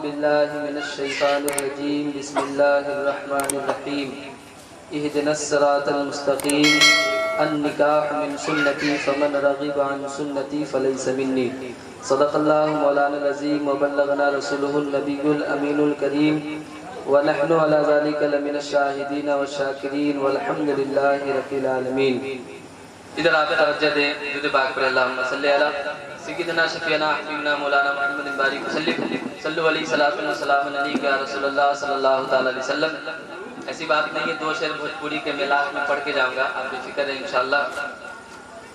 बिल्लाहि मिनश शैतानिर रजीम बिस्मिल्लाहिर रहमानिर रहीम इहदिनस सिरातल मुस्तकीम अन्निकाह मिन सुन्नती फमन रग़िब अन सुन्नती फलैसा मिन्नी सदक़ल्लाहु मौलाना अज़ीम व बल्लगना रसूलुहुन नबियुल अमीनुल करीम व नहनु अला ज़ालिका लमिनश शाहिदीन व शाकिरीन वल्हम्दुलिल्लाहि रब्बिल आलमीन। इधर आप तवज्जो दें, दुरूद पाक पर अल्लाहुम्मा सल्ली अला सय्यिदना शफीना हबीबना मौलाना मुहम्मद बारिक सल्लल्लाहु अलैहि वसल्लम या रसूलुल्लाह सल्लल्लाहु तआला अलैहि वसल्लम। ऐसी बात नहीं है, दो शेर भोजपुरी के मिलाप में पढ़ के जाऊंगा, आप बेफिक्र हैं इंशाअल्लाह।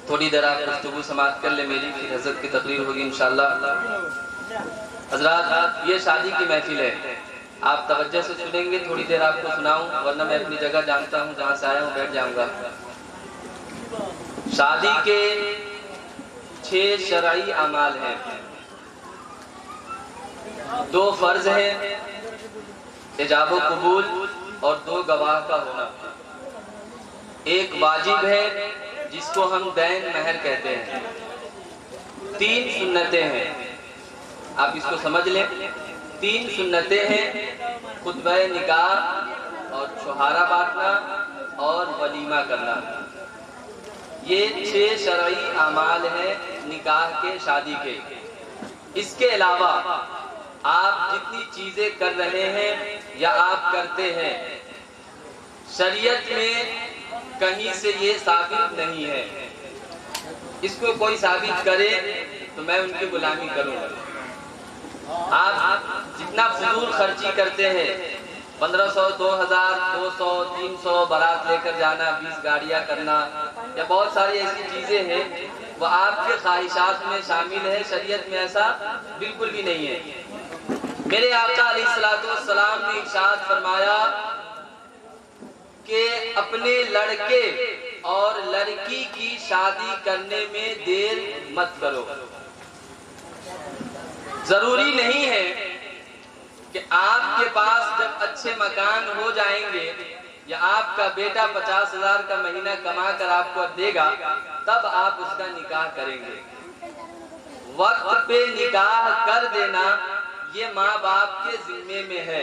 थोड़ी देर आप गुफ्तगू समाप्त कर ले मेरी, फिर हज़रत की तकरीर होगी इंशाअल्लाह। हज़रात, ये शादी की महफिल है, आप तवज्जो से सुनेंगे। थोड़ी देर आपको सुनाऊं, वरना मैं अपनी जगह जानता हूँ, जहाँ से आया हूँ बैठ जाऊंगा। शादी के 6 शरई अमाल हैं, 2 फर्ज हैं, इजाब व कबूल और 2 गवाह का होना। एक वाजिब है जिसको हम दैन महर कहते हैं। 3 सुन्नतें हैं, आप इसको समझ लें। 3 सुन्नतें हैं, खुतबा निकाह और छुहारा बांटना और वलीमा करना। ये 6 शरई अमाल हैं निकाह के, शादी के। इसके अलावा आप जितनी चीजें कर रहे हैं या आप करते हैं, शरीयत में कहीं से ये साबित नहीं है। इसको कोई साबित करे तो मैं उनकी गुलामी करूंगा। आप जितना फजूल खर्ची करते हैं, 1500, 2000, 200, 300 बारात लेकर जाना, 20 गाड़ियां करना, या बहुत सारी ऐसी चीजें हैं, वो आपके ख्वाहिशात में शामिल है। शरीयत में ऐसा बिल्कुल भी नहीं है। मेरे आका अलैहिस्सलातु वस्सलाम ने इरशाद फरमाया कि अपने लड़के और लड़की की शादी करने में देर मत करो। जरूरी नहीं है कि आपके पास जब अच्छे मकान हो जाएंगे या आपका बेटा 50,000 का महीना कमा कर आपको देगा, तब आप उसका निकाह करेंगे। वक्त पे निकाह कर देना ये माँ बाप के जिम्मे में है।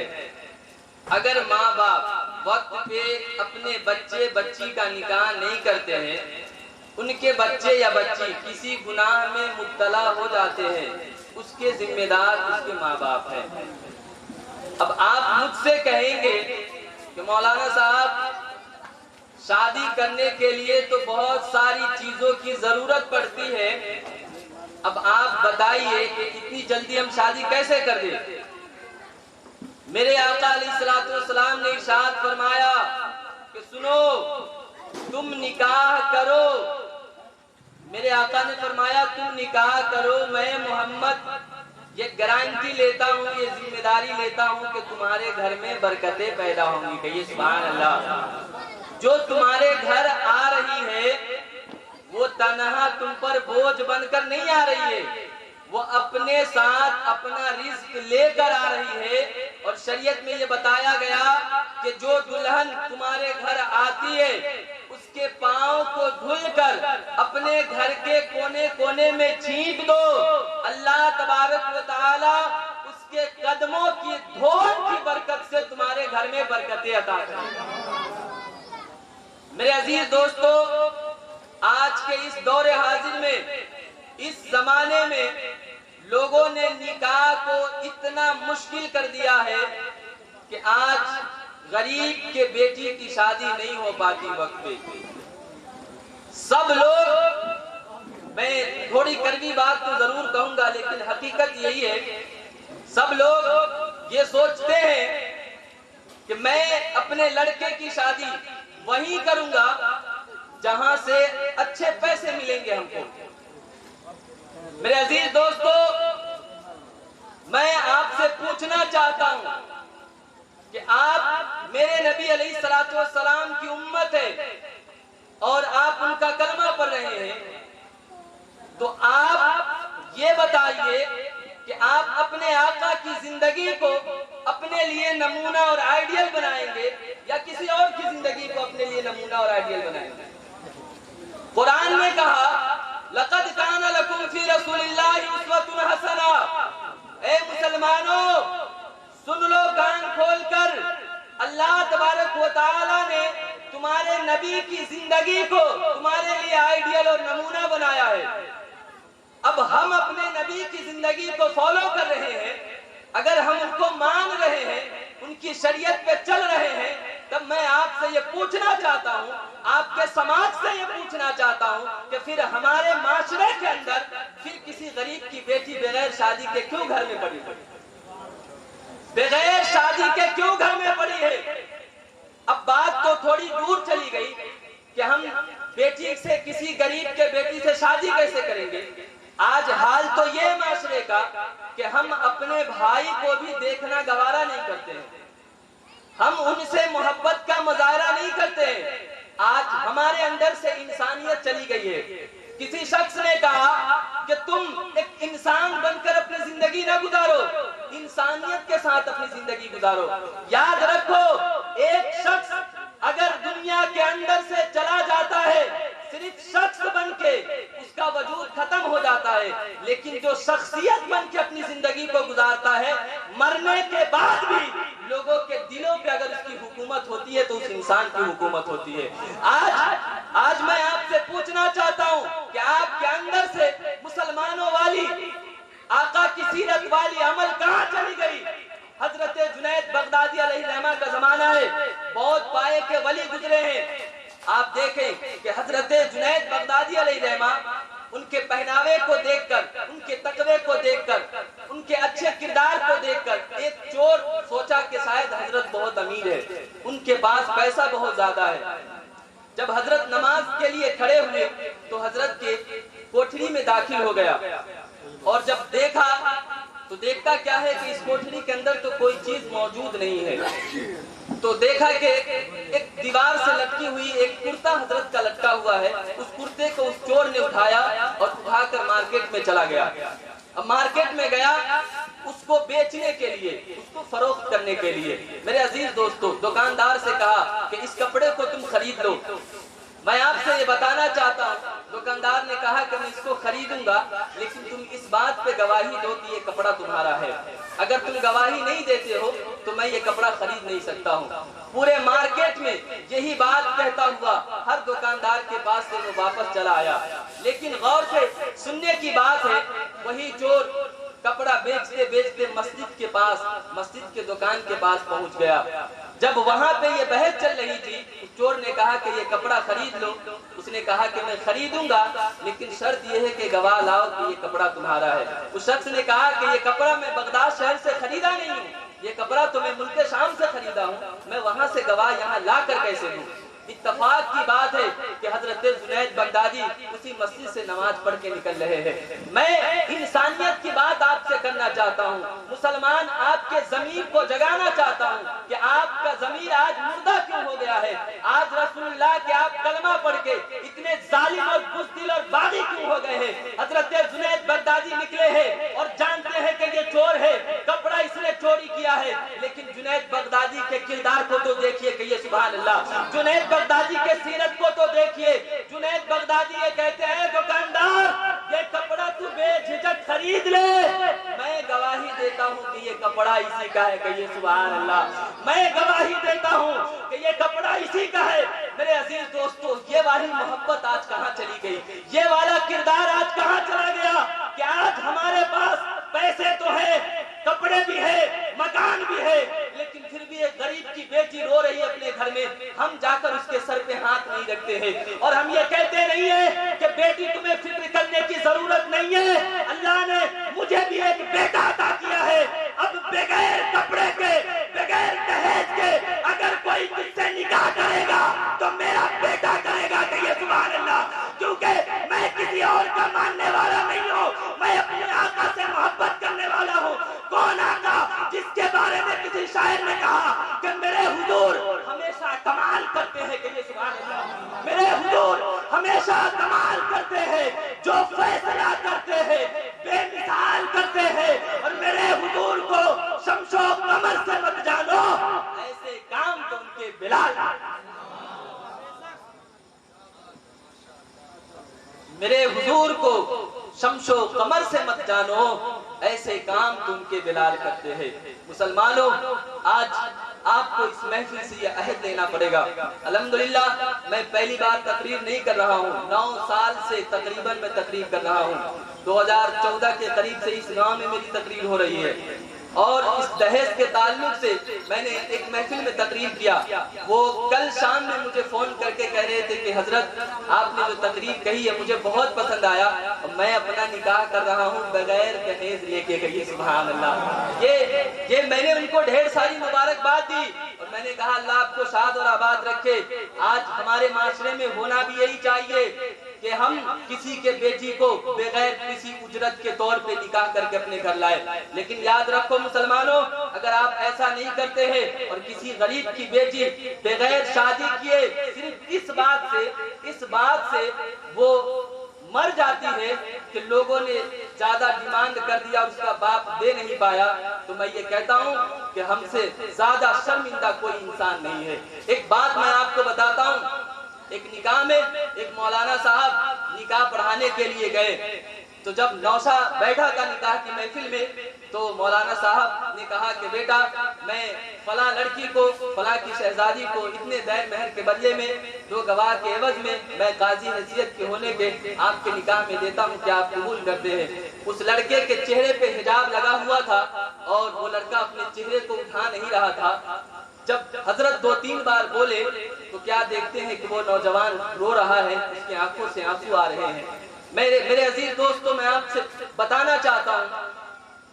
अगर माँ बाप वक्त पे अपने बच्चे बच्ची का निकाह नहीं करते हैं, उनके बच्चे या बच्ची किसी गुनाह में मुब्तला हो जाते हैं, उसके जिम्मेदार उसके माँ बाप हैं। अब आप मुझसे कहेंगे कि मौलाना साहब, शादी करने के लिए तो बहुत सारी चीजों की जरूरत पड़ती है, अब आप बताइए कि इतनी जल्दी हम शादी कैसे कर दें। मेरे आका अलैहिस्सलातु वस्सलाम ने इरशाद फरमाया कि सुनो, तुम निकाह करो। मेरे आका ने फरमाया तुम निकाह करो, मैं मोहम्मद ये गारंटी लेता हूँ, ये जिम्मेदारी लेता हूँ कि तुम्हारे घर में बरकतें पैदा होंगी। कहिए सुभान अल्लाह। जो तुम्हारे घर आ रही है वो तनहा तुम पर बोझ बनकर नहीं आ रही है, वो अपने साथ अपना रिज्क लेकर आ रही है। और शरीयत में ये बताया गया कि जो दुल्हन तुम्हारे घर आती है उसके पाँव को धुलकर अपने घर के कोने कोने में छींट दो, अल्लाह तबारक व तआला उसके कदमों की धूल की बरकत से तुम्हारे घर में बरकतें अता करें। मेरे अजीज दोस्तों, आज के इस दौरे हाजिर में, इस जमाने में लोगों ने निकाह को इतना मुश्किल कर दिया है कि आज गरीब के बेटी की शादी नहीं हो पाती वक्त पे। सब लोग, मैं थोड़ी कड़वी बात तो जरूर कहूंगा, लेकिन हकीकत यही है, सब लोग ये सोचते हैं कि मैं अपने लड़के की शादी वहीं करूंगा जहां से अच्छे पैसे मिलेंगे हमको। मेरे अजीज दोस्तों, मैं आपसे पूछना चाहता हूं कि आप मेरे नबी अलैहिस्सलातु वस्सलाम की उम्मत है और आप उनका कलमा पढ़ रहे हैं, तो आप ये बताइए कि आप अपने आका की जिंदगी को अपने लिए नमूना और आइडियल बनाएंगे या किसी और की जिंदगी को अपने लिए नमूना और आइडियल बनाएंगे। कुरान ने कहा, लक़द कान लकुम फी रसूलिल्लाहि उस्वतुन हसना। ए मुसलमानों, सुन लो कान खोलकर, अल्लाह तबारक व तआला ने तुम्हारे नबी की जिंदगी को तुम्हारे लिए आइडियल और नमूना बनाया है। अब हम अपने नबी की जिंदगी को फॉलो कर रहे हैं, अगर हम उनको मान रहे हैं, उनकी शरीयत पे चल रहे हैं, तब मैं आपसे ये पूछना चाहता हूँ, आपके समाज से ये पूछना चाहता हूँ कि फिर हमारे माशरे के अंदर फिर किसी गरीब की बेटी बगैर शादी के क्यों घर में पड़ी है? बगैर शादी के क्यों घर में पड़ी है? अब बात तो थोड़ी दूर चली गई कि हम बेटी से, किसी गरीब के बेटी से शादी कैसे करेंगे। आज हाल तो ये माशरे का कि हम अपने भाई को भी देखना गवारा नहीं करते हैं, हम उनसे मोहब्बत का मुजाहरा नहीं करते हैं। आज हमारे अंदर से इंसानियत चली गई है। किसी शख्स ने कहा कि तुम एक इंसान बनकर अपनी जिंदगी ना गुजारो, इंसानियत के साथ अपनी जिंदगी गुजारो। याद रखो, एक शख्स अगर दुनिया के अंदर से चला जाता है, सिर्फ शख्स बन के उसका वजूद खत्म हो जाता है, लेकिन जो शख्सियत बन के अपनी जिंदगी को गुजारता है, मरने के बाद भी लोगों के दिलों पे अगर उसकी हुकूमत होती है तो उस इंसान की हुकूमत होती है। आज मैं आपसे पूछना चाहता हूँ कि आपके अंदर से मुसलमानों वाली, आका की सीरत वाली अमल कहाँ चली गई? हजरत जुनैद बगदादी अलैहिर्रहमा का जमाना है, बहुत पाए के वली गुजरे हैं। आप देखें कि हजरत जुनैद बगदादी अलैहिर्रहमा, उनके पहनावे को देखकर, उनके तकवे को देखकर, उनके अच्छे किरदार को देखकर एक चोर सोचा कि शायद हजरत बहुत अमीर है, उनके पास पैसा बहुत ज्यादा है। जब हजरत नमाज के लिए खड़े हुए तो हजरत के कोठरी में दाखिल हो गया, और जब देखा तो देखता क्या है कि इस कोठरी के अंदर तो कोई चीज मौजूद नहीं है। तो देखा कि एक दीवार से लटकी हुई एक कुर्ता हजरत का लटका हुआ है। उस कुर्ते को उस चोर ने उठाया और उठाकर मार्केट में चला गया। अब मार्केट में गया उसको बेचने के लिए, उसको फरोख्त करने के लिए। मेरे अजीज दोस्तों, दुकानदार से कहा कि इस कपड़े को तुम खरीद लो। मैं आपसे ये बताना चाहता हूँ, दुकानदार ने कहा कि मैं इसको खरीदूंगा, लेकिन तुम इस बात पे गवाही दो कि ये कपड़ा तुम्हारा है। अगर तुम गवाही नहीं देते हो तो मैं ये कपड़ा खरीद नहीं सकता हूँ। पूरे मार्केट में यही बात कहता हुआ हर दुकानदार के पास से वो वापस चला आया। लेकिन गौर से सुनने की बात है, वही चोर कपड़ा बेचते बेचते मस्जिद के पास, मस्जिद के दुकान के पास पहुंच गया। जब वहां पे ये बहस चल रही थी, चोर ने कहा कि ये कपड़ा खरीद लो। उसने कहा कि मैं खरीदूंगा, लेकिन शर्त ये है कि गवाह लाओ कि ये कपड़ा तुम्हारा है। उस शख्स ने कहा कि ये कपड़ा मैं बगदाद शहर से खरीदा नहीं हूँ, ये कपड़ा तो मैं मुल्क शाम से खरीदा हूँ, मैं वहां से गवाह यहाँ ला कर कैसे दूं? इत्तफाक की बात है कि हजरत जुनैद बगदादी उसी मस्जिद से नमाज पढ़ के निकल रहे हैं। मैं इंसानियत की बात आपसे करना चाहता हूँ, मुसलमान आपके ज़मीर को जगाना चाहता हूँ कि आपका ज़मीर आज मुर्दा क्यों हो गया है। आज रसूलुल्लाह के आप कलमा पढ़ के इतने जालिम और बुज़दिल और बागी क्यों हो गए हैं। हजरत जुनैद बगदादी निकले हैं और जानते हैं कि ये चोर है, कपड़ा इसने चोरी किया है, लेकिन जुनैद बगदादी के किरदार को तो देखिए कि ये सुभान अल्लाह, जुनैद बगदादी के सीरत को तो देखिए। जुनैद बगदादी ये कहते हैं, दुकानदार ये कपड़ा तू बेझिझक खरीद ले, मैं गवाही देता हूँ कि ये कपड़ा इसी का है। कहिए सुभान अल्लाह, मैं गवाही देता हूँ कि ये कपड़ा इसी का है। मेरे अजीज दोस्तों, ये वाली मोहब्बत आज कहाँ चली गई? ये वाला किरदार आज कहाँ चला गया? कि आज हमारे पास पैसे तो है, कपड़े भी है, मकान भी है, लेकिन फिर भी एक गरीब की बेटी रो रही है अपने घर में, हम जाकर उसके सर पे हाथ नहीं रखते हैं। और हम ये कहते नहीं है कि बेटी तुम्हें फिक्र करने की जरूरत नहीं है, अल्लाह ने मुझे भी एक बेटा अता किया है। अब बगैर कपड़े के, बगैर दहेज के अगर कोई तुझसे निकाह करेगा तो मेरा बेटा करेगा। कहिए सुभान अल्लाह, क्योंकि मैं किसी और का मानने वाला नहीं हूँ, मैं अपने आका से मोहब्बत करने वाला हूँ। कौन आका जिसके बारे में किसी शायर ने कहा कि मेरे हुजूर हमेशा कमाल करते हैं। कहिए सुभान अल्लाह, मेरे हुजूर हमेशा कमाल करते हैं, जो फैसला करते हैं बेमिसाल करते हैं। और मेरे हुजूर को शमशो कमर से मत जानो, ऐसे काम तो उनके बिलाल। मेरे हुजूर को शमशो कमर से मत जानो, ऐसे काम तुमके बिलाल करते हैं। मुसलमानों, आज आपको इस महफिल से यह अहद लेना पड़ेगा। अल्हम्दुलिल्लाह मैं पहली बार तकरीर नहीं कर रहा हूँ, 9 साल से तकरीबन मैं तकरीर कर रहा हूँ। 2014 के करीब से इस गांव में मेरी तकरीर हो रही है और इस दहेज के ताल्लुक से मैंने एक महफिल में तकरीर किया। वो कल शाम में मुझे फोन करके कह रहे थे कि हजरत आपने जो तकरीर कही है मुझे बहुत पसंद आया और मैं अपना निकाह कर रहा हूँ बगैर दहेज लेके गई। सुभान अल्लाह। ये मैंने उनको ढेर सारी मुबारकबाद दी और मैंने कहा अल्लाह आपको शाद और आबाद रखे। आज हमारे माशरे में होना भी यही चाहिए कि हम किसी के बेटी को बगैर किसी उजरत के तौर पे निकाह करके अपने घर लाए। लेकिन याद रखो मुसलमानों, अगर आप ऐसा नहीं करते हैं और किसी गरीब की बेटी बगैर शादी किए सिर्फ इस बात से वो मर जाती है कि लोगों ने ज्यादा डिमांड कर दिया, उसका बाप दे नहीं पाया, तो मैं ये कहता हूँ कि हमसे ज्यादा शर्मिंदा कोई इंसान नहीं है। एक बात मैं आपको बताता हूँ, एक निकाह में एक मौलाना साहब निकाह पढ़ाने के लिए गए, तो जब नौशा बैठा था निकाह की महफिल में, तो मौलाना साहब ने कहा कि बेटा मैं फला लड़की को, फला की शहजादी को इतने दैर महर के बदले में 2 गवाह के एवज में मैं काजी हैसियत के होने के आपके निकाह में देता हूँ, क्या आप कबूल करते हैं। उस लड़के के चेहरे पे हिजाब लगा हुआ था और वो लड़का अपने चेहरे को उठा नहीं रहा था। जब हजरत 2-3 बार बोले तो क्या देखते हैं कि वो नौजवान रो रहा है, उसकी आंखों से आंसू आ रहे हैं। मेरे अजीज दोस्तों, मैं आपसे बताना चाहता हूँ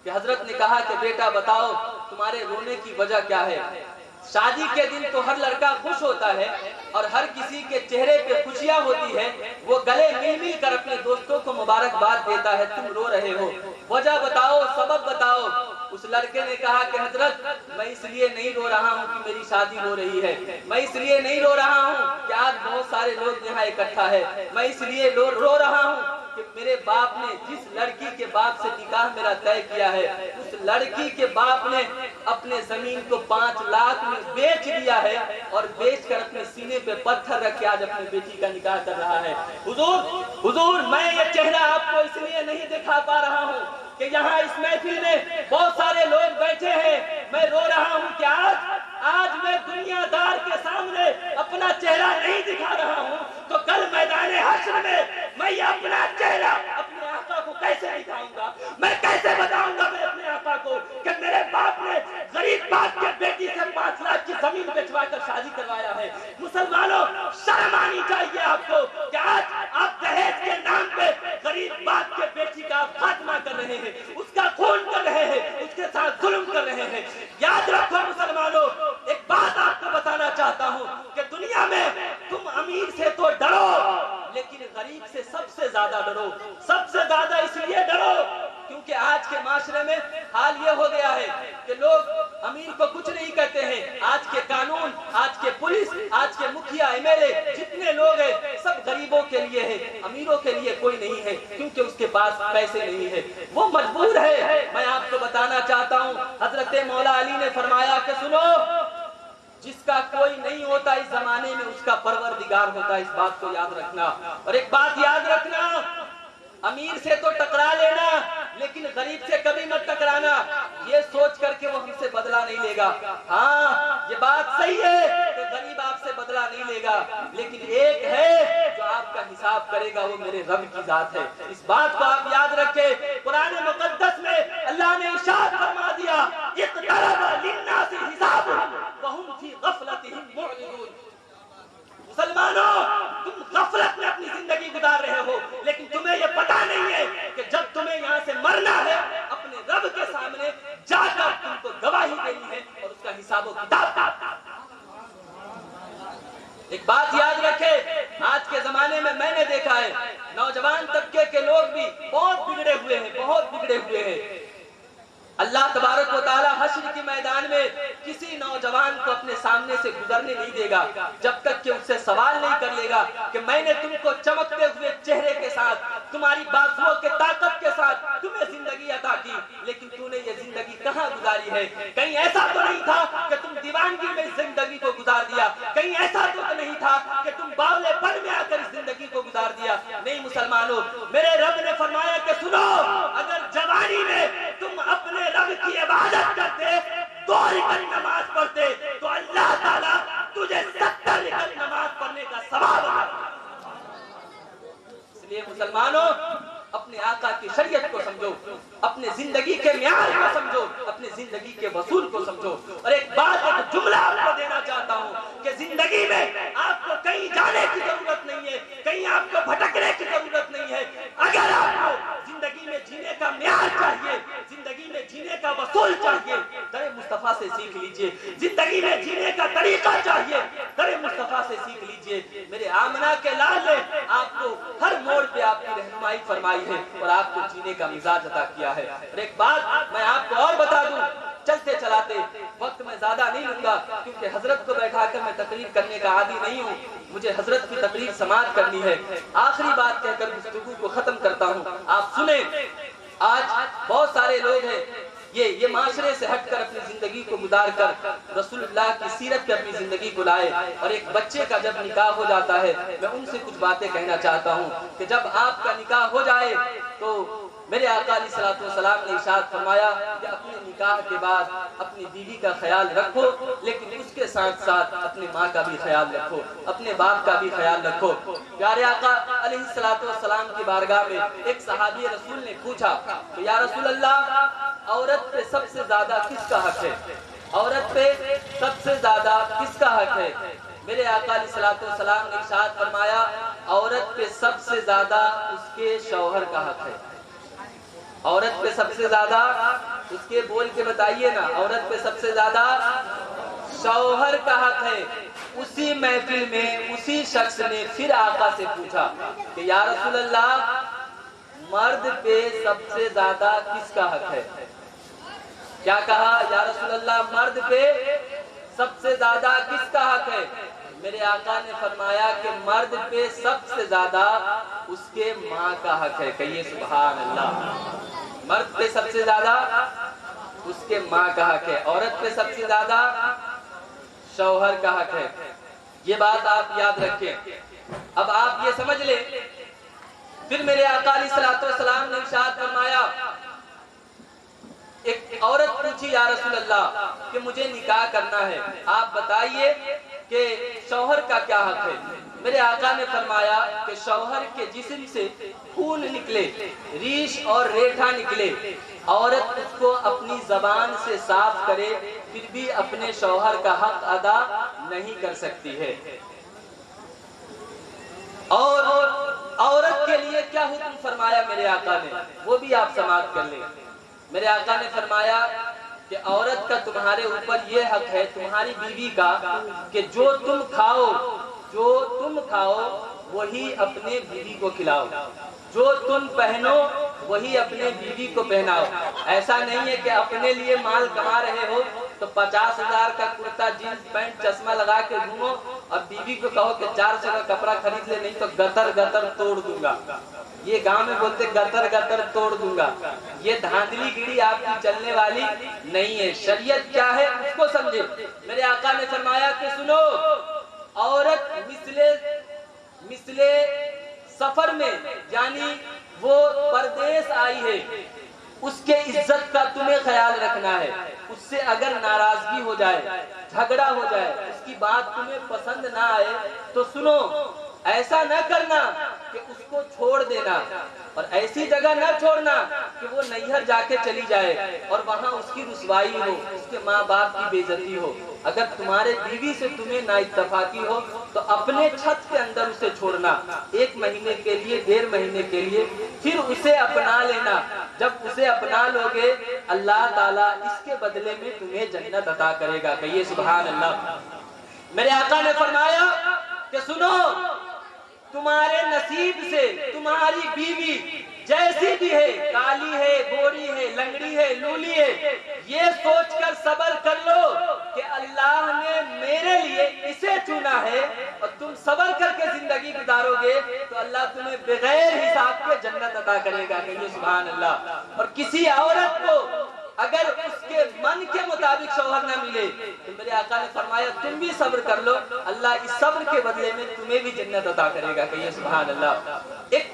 कि हजरत ने कहा कि बेटा बताओ तुम्हारे रोने की वजह क्या है। शादी के दिन तो हर लड़का खुश होता है और हर किसी के चेहरे पे खुशियां होती है, वो गले मिल मिल कर अपने दोस्तों को मुबारकबाद देता है, तुम रो रहे हो, वजह बताओ, सबब बताओ। उस लड़के ने कहा कि हजरत मैं इसलिए नहीं रो रहा हूँ कि मेरी शादी हो रही है, मैं इसलिए नहीं रो रहा हूँ कि आज बहुत सारे लोग यहाँ इकट्ठा है, मैं इसलिए रो रहा हूँ कि मेरे बाप ने जिस लड़की के बाप से निकाह मेरा तय किया है, उस लड़की के बाप ने अपने जमीन को 5 लाख में बेच दिया है और बेचकर अपने सीने पे पत्थर रख के आज अपनी बेटी का निकाह कर रहा है। हुजूर मैं ये चेहरा आपको इसलिए नहीं दिखा पा रहा हूँ कि यहाँ इस महफिल में बहुत सारे लोग बैठे हैं, मैं रो रहा हूँ कि आज मैं दुनियादार के सामने अपना चेहरा नहीं दिखा रहा हूँ, तो कल मैदान हश्र में मैं अपना चेहरा अपने आका को कैसे दिखाऊंगा, मैं कैसे बताऊंगा मैं अपने आका को कि मेरे बाप ने गरीब बाप के बेटी से 5 लाख की जमीन बेचवा कर शादी करवाया है। मुसलमानों, शर्म आनी चाहिए आपको कि आज आप दहेज के नाम पे गरीब बाप के बेटी का खात्मा कर रहे हैं, उसका खून कर रहे हैं, उसके साथ जुल्म कर रहे हैं। याद रखो मुसलमानों, एक बात आपको बताना चाहता हूँ कि दुनिया में तुम अमीर से तो डरो लेकिन गरीब से सबसे ज्यादा डरो। सबसे ज्यादा इसलिए डरो क्योंकि आज के माशरे में हाल ये हो गया है कि लोग अमीर को कुछ नहीं कहते हैं। आज के कानून, आज के पुलिस, आज के मुखिया, एमएलए जितने लोग हैं सब गरीबों के लिए है, अमीरों के लिए कोई नहीं है क्योंकि उसके पास पैसे नहीं है, वो मजबूर है। मैं आपको बताना चाहता हूँ, हजरत मौला अली ने फरमाया कि सुनो, जिसका कोई नहीं होता इस जमाने में उसका परवरदिगार होता है, इस बात को याद रखना। और एक बात याद रखना, अमीर से तो टकरा लेना लेकिन गरीब से कभी मत टकराना, ये सोच करके वो हमसे बदला नहीं लेगा। हाँ, ये बात सही है कि गरीब आपसे बदला नहीं लेगा, लेकिन एक है जो आपका हिसाब करेगा, वो मेरे रब की जात है। इस बात को आप याद रखें। कुरान मुकद्दस में अल्लाह ने इरशाद फरमा दिया, इक़्तरबा लिन्नासी हिसाबुहुम वहुम फी गफलतिहिम मुअरिदून। मुसलमानों, तुम गफलत में अपनी जिंदगी गुजार रहे हो, लेकिन तुम्हें यह पता नहीं है कि जब तुम्हें यहाँ से मरना है अपने रब के सामने जाकर तुमको गवाही देनी है और उसका हिसाब किताब। एक बात याद रखे, आज के जमाने में मैंने देखा है नौजवान तबके के लोग भी बहुत बिगड़े हुए हैं, बहुत बिगड़े हुए हैं। अल्लाह तबारक व तआला हश्र के मैदान में किसी नौजवान को अपने सामने से गुजरने नहीं देगा जब तक कि उससे सवाल नहीं कर लेगा कि मैंने तुमको चमकते हुए चेहरे के साथ, तुम्हारी बाजुओं के ताकत के साथ तुम्हें जिंदगी अता की, लेकिन तूने ये जिंदगी कहाँ गुजारी है? कहीं ऐसा तो नहीं था कि तुम दीवानगी में इस जिंदगी को गुजार दिया, कहीं ऐसा तो नहीं था कि तुम बावलेपन में आकर इस जिंदगी को गुजार दिया। नहीं मुसलमानों, मेरे रब ने फरमाया कि सुनो, अगर जवानी में की शरीयत को समझो, अपने जिंदगी के म्यार को समझो, अपने जिंदगी के वसूल को समझो। और एक बात, एक जुमला आपको देना चाहता हूँ कि जिंदगी में आपको कहीं जाने की जरूरत नहीं है, कहीं आपको भटकने की जरूरत नहीं है। अगर आपको जिंदगी में जीने का म्यार चाहिए, जिंदगी में जीने का वसूल चाहिए, दरे मुस्तफा से सीख लीजिए। जिंदगी में जीने का तरीका चाहिए, दरे मुस्तफा से सीख लीजिए। मेरे आमना के लाल ने आपको हर मोड़ पे आपकी रहनुमाई फरमाई है और आपको जीने का मिजाज अता किया है। और एक बात मैं आपको और बता दूं, चलते चलाते वक्त मैं ज्यादा नहीं लूंगा, क्योंकि हजरत को बैठाकर मैं तकरीर करने का आदी नहीं हूँ। मुझे हजरत की तकरीर समाप्त करनी है। आखिरी बात कहकर गुफ्तगू को खत्म करता हूँ, आप सुने। आज बहुत सारे लोग हैं ये माशरे से हटकर अपनी जिंदगी को गुजार कर रसूलुल्लाह की सीरत पे अपनी जिंदगी को लाए। और एक बच्चे का जब निकाह हो जाता है, मैं उनसे कुछ बातें कहना चाहता हूँ कि जब आपका निकाह हो जाए तो मेरे आका अलैहिस्सलातु वस्सलाम ने इरशाद फरमाया कि अपने निकाह के बाद अपनी बीवी का ख्याल रखो, लेकिन उसके साथ साथ अपने माँ का भी ख्याल रखो, अपने बाप का भी ख्याल रखो। प्यारे आका अलैहिस्सलातु वस्सलाम की बारगाह में एक सहाबी रसूल ने पूछा कि या रसूल अल्लाह, औरत पे सबसे ज्यादा किसका हक है? औरत पे सबसे ज्यादा किसका हक है? मेरे आका अलैहिस्सलातु वस्सलाम ने इरशाद फरमाया, औरत पे सबसे ज्यादा उसके शौहर का हक है। औरत पे सबसे ज्यादा उसके, बोल के बताइए ना, औरत पे सबसे ज्यादा शौहर का हक है। उसी महफिल में उसी शख्स ने फिर आका से पूछा कि या रसूल अल्लाह, मर्द पे सबसे ज्यादा किसका हक है? क्या कहा? या रसूल अल्लाह, मर्द पे सबसे ज्यादा किसका हक है? मेरे आका ने फरमाया कि मर्द पे सबसे ज्यादा उसके माँ का हक है। कहिए सुभान अल्लाह। मर्द पे सबसे ज्यादा उसके माँ का हक है, औरत पे सबसे ज्यादा शौहर का हक है। ये बात आप याद रखें। अब आप ये समझ ले, फिर मेरे आका अलैहिस्सलातु वस्सलाम ने इरशाद फरमाया, एक औरत पूछी या रसूल अल्लाह कि मुझे निकाह करना है, आप बताइए कि शौहर का क्या हक है? मेरे आका ने फरमाया कि शौहर के जिस्म से खून निकले, रीश और रेठा निकले, औरत उसको अपनी जबान से साफ करे, फिर भी अपने शौहर का हक अदा नहीं कर सकती है। और औरत के लिए क्या हुक्म फरमाया मेरे आका ने, वो भी आप समाप्त कर ले। मेरे आका ने फरमाया कि औरत का तुम्हारे ऊपर ये हक है, तुम्हारी बीवी का, कि जो तुम खाओ वही अपने बीवी को खिलाओ, जो तुम पहनो वही अपने बीवी को पहनाओ। ऐसा नहीं है कि अपने लिए माल कमा रहे हो तो 50,000 का कुर्ता, जींस, पैंट, चश्मा लगा के घूमो और बीवी को कहो कि 400 का कपड़ा खरीद ले, नहीं तो गतर गतर तोड़ दूंगा। ये गांव में बोलते गतर गतर तोड़ दूंगा। ये धांधली गिरी आपकी चलने वाली नहीं है। शरीयत क्या है उसको समझे। मेरे आका ने फरमाया कि सुनो, औरत मिसले सफर में, यानी वो परदेश आई है, उसके इज्जत का तुम्हें ख्याल रखना है। उससे अगर नाराजगी हो जाए, झगड़ा हो जाए, उसकी बात तुम्हें पसंद ना आए तो सुनो, ऐसा न करना कि उसको छोड़ देना, और ऐसी जगह न छोड़ना कि वो नैहर जाके चली जाए और वहाँ उसकी रुसवाई हो, उसके माँ बाप की बेइज्जती हो। अगर तुम्हारे बीवी से तुम्हें नाइत्तफाकी हो तो अपने छत के अंदर उसे छोड़ना, 1 महीने के लिए, 1.5 महीने के लिए, फिर उसे अपना लेना। जब उसे अपना लोगे, अल्लाह ताला इसके बदले में तुम्हें जन्नत अता करेगा। कहिए सुभान अल्लाह। मेरे आका ने फरमाया कि सुनो, तुम्हारे नसीब से तुम्हारी बीवी जैसी भी है, काली है, गोरी है, लंगड़ी है, लूली है, ये सोचकर सब्र कर लो कि अल्लाह ने मेरे लिए इसे चुना है, और तुम सब्र करके जिंदगी गुजारोगे तो अल्लाह तुम्हें बगैर हिसाब के जन्नत अता करेगा। कहिए सुभान अल्लाह। और किसी औरत को अगर उसके मन के मुताबिक शौहर न मिले तो मेरे आका ने फरमाया तुम भी सब्र कर लो, अल्लाह इस सब्र के बदले में तुम्हें भी जन्नत अता करेगा। कहिए सुभान अल्लाह। एक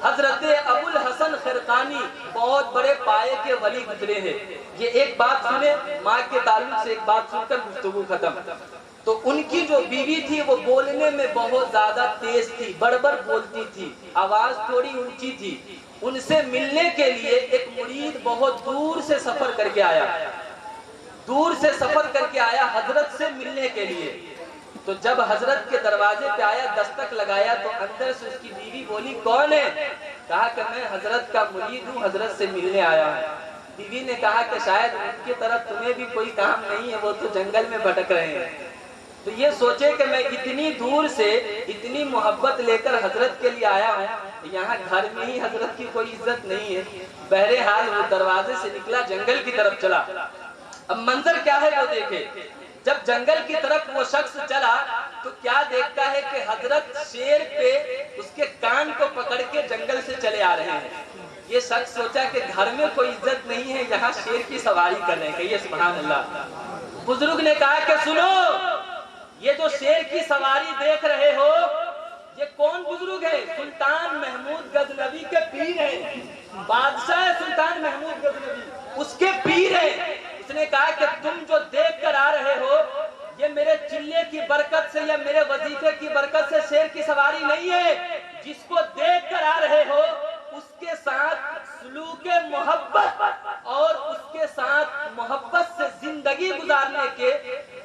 हजरत अबुल हसन खरकानी बहुत बड़े पाए के वली गुजरे हैं। ये एक बात सुने, माँ के ताल्लुक से एक बात सुनकर गुफ्तगू खत्म। तो उनकी जो बीवी थी वो बोलने में बहुत ज्यादा तेज थी, बड़बड़ बोलती थी, आवाज थोड़ी ऊंची थी। उनसे मिलने के लिए एक मुरीद बहुत दूर से सफर करके आया, दूर से सफर करके आया हजरत से मिलने के लिए। तो जब हजरत के दरवाजे पे आया, दस्तक लगाया, तो अंदर से उसकी बीवी बोली, कौन है? कहा कि मैं हजरत का मुरीद हूँ, हजरत से मिलने आया हूँ। बीवी ने कहा कि शायद उनकी तरफ तुम्हें भी कोई काम नहीं है, वो तो जंगल में भटक रहे हैं। तो ये सोचे कि मैं इतनी दूर से इतनी मोहब्बत लेकर हजरत के लिए आया हूँ, यहाँ घर में ही हजरत की कोई इज्जत नहीं है। बहरहाल वो दरवाजे से निकला, जंगल की तरफ चला। अब मंजर क्या है वो देखे। जब जंगल की तरफ वो शख्स चला तो क्या देखता है कि हजरत शेर पे उसके कान को पकड़ के जंगल से चले आ रहे हैं। ये शख्स सोचा कि घर में कोई इज्जत नहीं है, यहाँ शेर की सवारी कर रहे हैं। कहिए सुभान अल्लाह। बुजुर्ग ने कहा कि सुनो, ये जो शेर की सवारी देख रहे हो, ये कौन बुजुर्ग है? सुल्तान महमूद गजनवी के पीर है, बादशाह सुल्तान महमूद गजनवी, उसके पीर है। उसने कहा कि तुम जो देख कर आ रहे हो, ये मेरे चिल्ले की बरकत से या मेरे वजीफे की बरकत से शेर की सवारी नहीं है। जिसको देख कर आ रहे हो उसके साथ सुलूके मोहब्बत और उसके साथ मोहब्बत से जिंदगी गुजारने के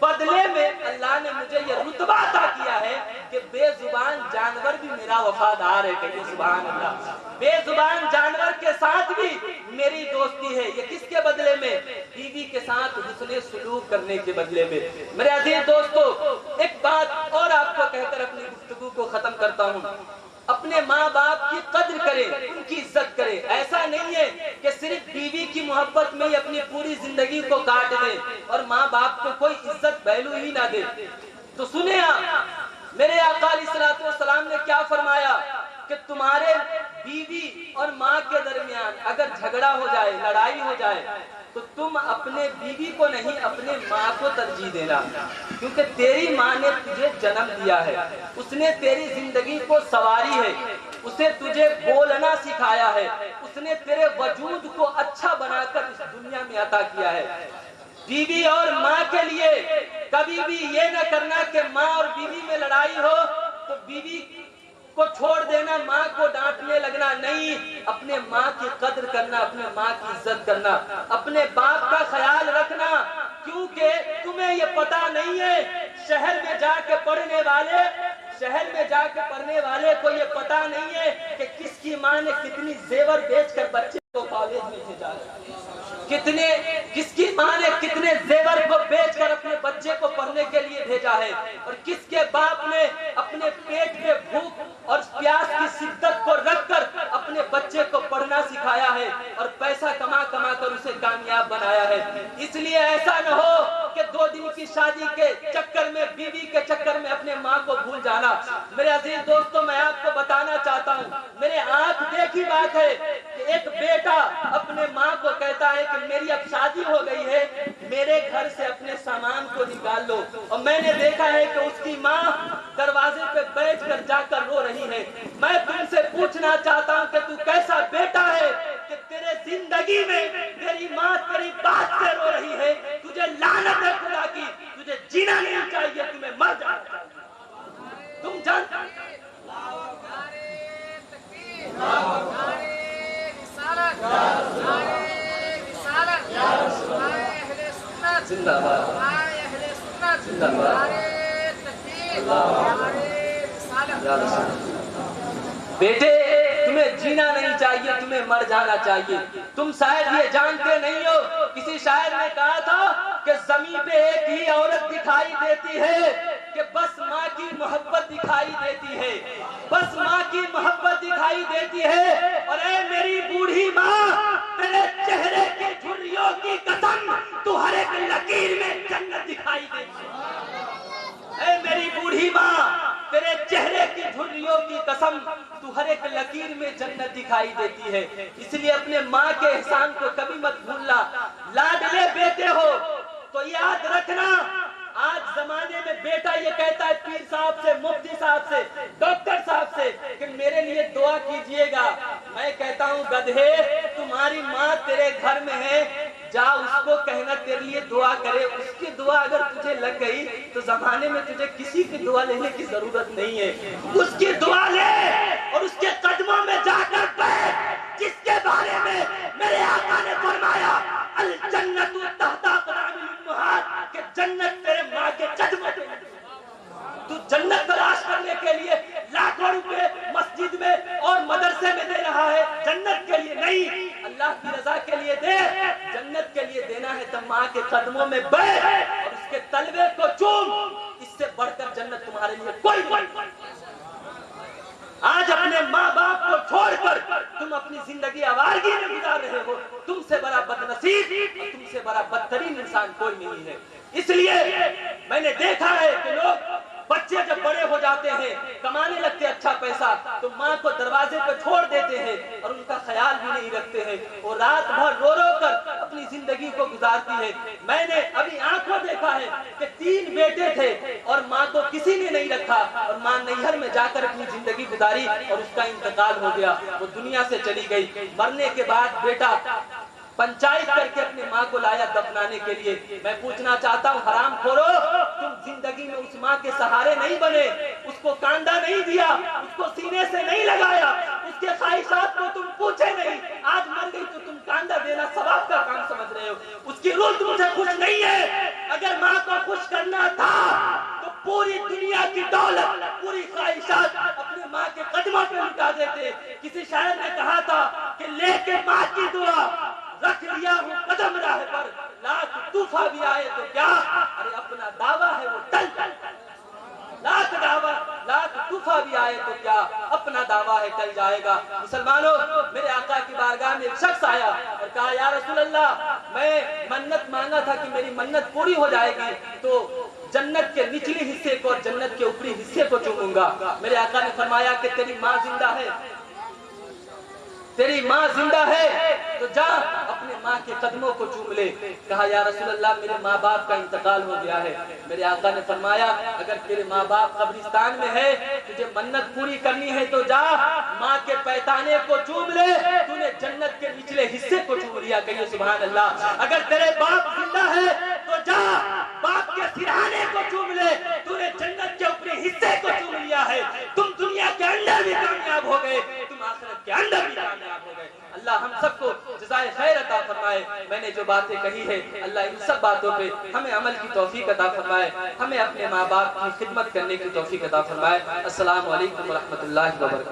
बदले में अल्लाह ने मुझे ये रुतबा अता किया है कि बेजुबान जानवर भी मेरा वफादार है। कहिए सुभान अल्लाह। बेजुबान जानवर के साथ भी मेरी दोस्ती है। ये किसके बदले में? बीवी के साथ हुस्ने सुलूक करने के बदले में। मेरे अजीज दोस्तों, एक बात और आपको कहकर अपनी गुफ्तगू को खत्म करता हूँ। अपने माँ बाप की कद्र करें, उनकी इज्जत करें। ऐसा नहीं है कि सिर्फ बीवी की मोहब्बत में ही अपनी पूरी जिंदगी को काट दें और माँ बाप को कोई इज्जत वैल्यू ही ना दे। तो सुने आप, मेरे आका अलैहिस्सलातु वस्सलाम ने क्या फरमाया कि तुम्हारे बीवी और माँ के दरमियान अगर झगड़ा हो जाए, लड़ाई हो जाए, तो तुम अपने बीवी को नहीं, अपने माँ को तरजीह देना। क्योंकि तेरी माँ ने तुझे जन्म दिया है, उसने तेरी जिंदगी को सवारी है, उसे तुझे बोलना सिखाया है, उसने तेरे वजूद को अच्छा बनाकर इस दुनिया में अता किया है। बीवी और माँ के लिए कभी भी ये न करना कि माँ और बीवी में लड़ाई हो तो बीवी को छोड़ देना, माँ को डांटने लगना। नहीं, अपने माँ की कद्र करना, अपने माँ की इज्जत करना, अपने बाप का ख्याल रखना। क्योंकि तुम्हें ये पता नहीं है, शहर में जाके पढ़ने वाले को ये पता नहीं है कि किसकी माँ ने कितनी जेवर बेचकर बच्चे को कॉलेज में भेजा, किसकी माँ ने कितने जेवर को बेचकर अपने बच्चे को पढ़ने के लिए भेजा है, और किसके बाप ने अपने पेट में भूख और प्यास की शिद्दत को रखकर अपने बच्चे को पढ़ना सिखाया है और पैसा कमा कमा कर उसे कामयाब बनाया है। इसलिए ऐसा न हो कि 2 दिन की शादी के चक्कर में, बीवी के चक्कर में अपने माँ को भूल जाना। मेरे अजीज दोस्तों, मैं आपको बताना चाहता हूँ, मेरे आंख देखी बात है कि एक बेटा अपने माँ को कहता है कि मेरी अब शादी हो गई है, मेरे घर से अपने सामान को निकाल लो। और मैंने देखा है कि उसकी माँ दरवाजे पे बैठकर जाकर रो रही है। मैं तुमसे पूछना चाहता हूँ कि तू कैसा बेटा है कि तेरे जिंदगी में तेरी माँ तेरी बात से रो रही है। तुझे लानत है खुदा की, तुझे जीना नहीं चाहिए, तुम्हें मर जाना चाहिए। तुम जानते बेटे, तुम्हें जीना नहीं चाहिए, तुम्हें मर जाना चाहिए। तुम शायद ये जानते नहीं हो, किसी शायर ने कहा था कि जमीन पे एक ही औरत दिखाई देती है कि बस माँ की मोहब्बत दिखाई देती है, बस माँ की मोहब्बत दिखाई देती है। और ऐ मेरी बूढ़ी माँ, तेरे चेहरे की झुर्रियों की कसम, तू हर एक लकीर में जन्नत दिखाई देती है। ऐ मेरी बूढ़ी माँ, तेरे चेहरे की झुर्रियों की कसम, तू हर एक लकीर में जन्नत दिखाई देती है। इसलिए अपने माँ के एहसान को कभी मत भूलना। लाडले बेटे हो तो याद रखना, आज जमाने में बेटा ये कहता है पीर साहब से, मुफ्ती साहब से, डॉक्टर साहब से कि मेरे लिए दुआ कीजिएगा। मैं कहता हूँ गधे, तुम्हारी माँ तेरे घर में है, जा उसको कहना तेरे लिए दुआ करे, उसकी दुआ अगर तुझे लग गई तो जमाने में तुझे किसी की दुआ लेने की जरूरत नहीं है। उसकी दुआ ले और उसके कदमों में जाकर बैठ, जिसके बारे में मेरे आका ने फरमाया अल जन्नतु तहता क़दामिल उम्महात, कि जन्नत तेरे माँ के कदमों पे। तू जन्नत तलाश करने के लिए लाखों रुपए मस्जिद में और मदरसे में दे रहा है, जन्नत के लिए नहीं, अल्लाह की रजा के लिए दे। जन्नत के लिए देना है तो माँ के कदमों में बैठ और उसके तलवे को चूम, इससे बढ़कर जन्नत तुम्हारे लिए कोई नहीं। आज अपने माँ बाप को छोड़कर तुम अपनी जिंदगी आवारगी में गुजार रहे हो। तुमसे बड़ा बदनसीब और तुमसे बड़ा बदतरीन इंसान कोई नहीं है। इसलिए मैंने देखा है कि लोग, बच्चे जब बड़े हो जाते हैं, कमाने लगते अच्छा पैसा, तो माँ को दरवाजे पर छोड़ देते हैं और उनका ख्याल भी नहीं रखते हैं। वो रात भर रो रो कर अपनी जिंदगी को गुजारती है। मैंने अभी आंखों देखा है कि 3 बेटे थे और माँ को किसी ने नहीं रखा और माँ नैहर में जाकर अपनी जिंदगी गुजारी और उसका इंतकाल हो गया, वो दुनिया से चली गई। मरने के बाद बेटा पंचायत करके अपनी माँ को लाया दफनाने के लिए। मैं पूछना चाहता हूँ, हराम खोरो, तुम जिंदगी में उस माँ के सहारे नहीं बने, उसको कांधा नहीं दिया, उसको सीने से नहीं लगाया, उसके ख्वाहिशात को तुम पूछे नहीं। आज मर गई तो तुम कांधा देना सवाब का काम समझ रहे हो। उसकी रूह तुमसे खुश नहीं है। अगर माँ को खुश करना था तो पूरी दुनिया की दौलत, पूरी ख्वाहिशात अपने माँ के कदमों पे लुटा देते। किसी शायर ने कहा था कि लेके माँ की दुआ रख लिया हूँ कदम राह पर, लाख तूफा भी आए तो क्या, अरे अपना दावा है वो टल टल। लाख तूफा भी आए तो क्या, अपना दावा है टल जाएगा। मुसलमानों, मेरे आका की बारगाह में एक शख्स आया और कहा, या रसूल अल्लाह, मैं मन्नत मांगा था कि मेरी मन्नत पूरी हो जाएगी तो जन्नत के निचले हिस्से को और जन्नत के ऊपरी हिस्से को चूमूंगा। मेरे आका ने फरमाया कि तेरी माँ जिंदा है, तेरी माँ जिंदा है तो जा अपने माँ के कदमों को चूम ले। कहा, या रसूल अल्लाह, मेरे माँ बाप का इंतकाल हो गया है। मेरे आका ने फरमाया, अगर तेरे माँ बाप कब्रिस्तान में है, तुझे मन्नत पूरी करनी है तो जा माँ के पैताने को चूम ले। तूने जन्नत के निचले हिस्से को चूम लिया। कहिए सुभान अल्लाह। अगर तेरे बाप जिंदा है तो जा बाप के सिरहाने को चूम ले। तूने जन्नत के ऊपरी हिस्से को चूम लिया है। तुम दुनिया के अंदर भी कामयाब हो गए, तुम आखिरत के अंदर भी कामयाब हो गए। अल्लाह हम सबको जज़ाए खैर अता फरमाए। मैंने जो बातें कही है, अल्लाह इन सब बातों पे हमें अमल की तौफीक अता फरमाए, हमें अपने माँ बाप की खिदमत करने की तौफीक अता फरमाए। अस्सलामु अलैकुम व रहमतुल्लाहि व बरकातहू।